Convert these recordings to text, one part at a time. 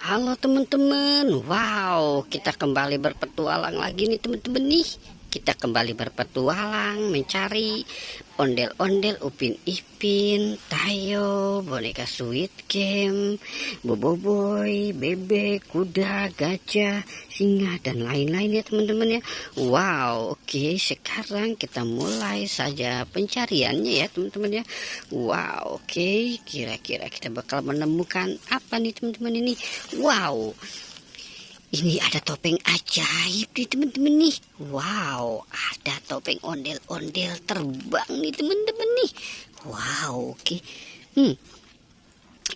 Halo teman-teman, wow, kita kembali berpetualang lagi nih teman-teman nih. Kita kembali berpetualang mencari ondel-ondel Upin Ipin, Tayo, boneka Sweet Game, Boboiboy, bebek, kuda, gajah, singa, dan lain-lain ya teman-teman ya. Wow, oke, sekarang kita mulai saja pencariannya ya teman-teman ya. Wow, oke, kira-kira kita bakal menemukan apa nih teman-teman ini. Wow, ini ada topeng ajaib nih teman-teman nih. Wow, ada topeng ondel-ondel terbang nih teman-teman nih. Wow, oke.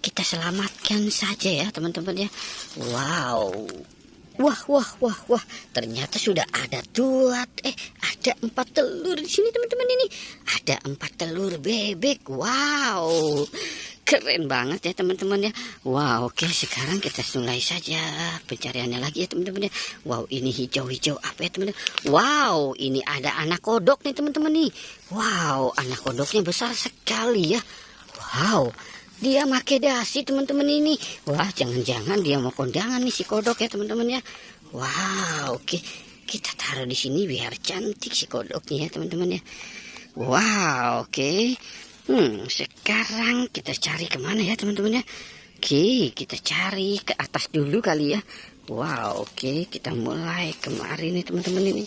Kita selamatkan saja ya teman-teman ya. Wow. Wah. Ternyata sudah ada ada 4 telur di sini teman-teman ini. Ada 4 telur bebek. Wow. Keren banget ya teman-teman ya. Wow, oke, sekarang kita mulai saja pencariannya lagi ya teman-teman ya. Wow, ini hijau-hijau apa ya teman-teman. Wow, ini ada anak kodok nih teman-teman nih. Wow, anak kodoknya besar sekali ya. Wow, dia pakai dasi teman-teman ini. Wah, jangan-jangan dia mau kondangan nih si kodok ya teman-teman ya. Wow, oke, kita taruh di sini biar cantik si kodoknya ya teman-teman ya. Wow, oke. Sekarang kita cari kemana ya teman-teman ya. Oke, kita cari ke atas dulu kali ya. Wow, oke, kita mulai kemari nih teman-teman ini.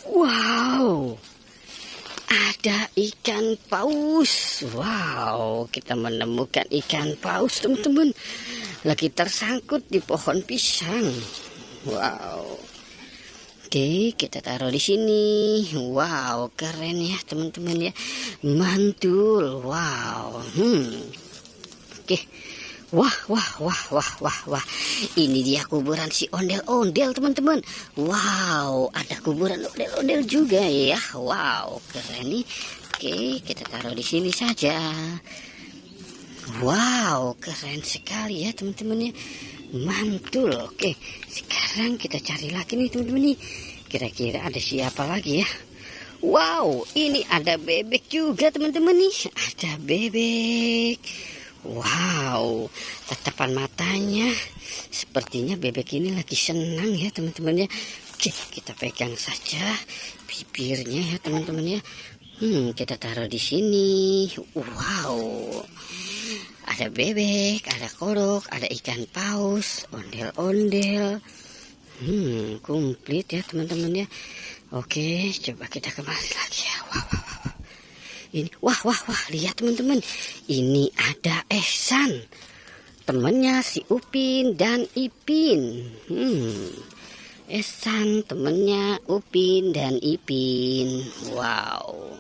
Wow, ada ikan paus. Wow, kita menemukan ikan paus teman-teman. Lagi tersangkut di pohon pisang. Wow. Oke, kita taruh di snih. Wow, keren ya teman-teman ya. Mantul. Wow. Oke. Wah. Ini dia kuburan si ondel-ondel teman-teman. Wow, ada kuburan ondel-ondel juga ya. Wow, keren nih. Oke, kita taruh di sini saja. Wow, keren sekali ya teman-teman ya. Mantul. Oke, sekarang kita cari lagi nih teman-teman nih. Kira-kira ada siapa lagi ya. Wow, ini ada bebek juga teman-teman nih. Ada bebek. Wow, tatapan matanya sepertinya bebek ini lagi senang ya teman-teman ya. Oke, kita pegang saja bibirnya ya teman-teman ya. Kita taruh di sini. Wow, ada bebek, ada kodok, ada ikan paus, ondel-ondel. Komplit ya teman-teman ya. Oke, coba kita kembali lagi ya. Wow. Ini, wah, lihat teman-teman. Ini ada Ehsan, temennya si Upin dan Ipin. Ehsan, temennya Upin dan Ipin. Wow.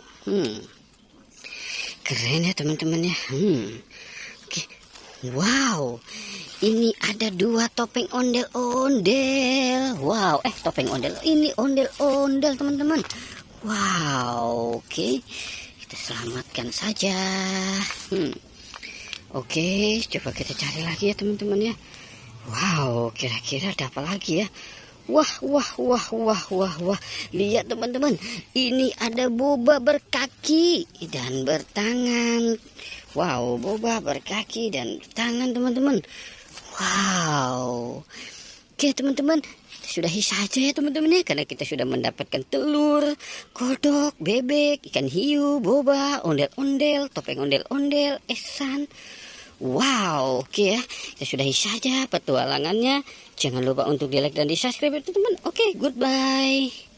Keren ya teman-teman ya. Oke. Wow, ini ada 2 topeng ondel-ondel. Wow, topeng ondel, ini ondel-ondel teman-teman. Wow, oke, kita selamatkan saja. Oke, coba kita cari lagi ya teman-teman ya. Wow, kira-kira ada apa lagi ya. Wah. Lihat teman-teman, ini ada boba berkaki dan bertangan. Wow, boba berkaki dan tangan teman-teman. Wow. Oke teman-teman, sudahi saja ya teman-teman ya, karena kita sudah mendapatkan telur, kodok, bebek, ikan hiu, boba, ondel-ondel, topeng ondel-ondel, Ehsan. Wow, oke ya, kita sudahi saja petualangannya. Jangan lupa untuk di like dan di subscribe ya teman-teman. Oke, goodbye.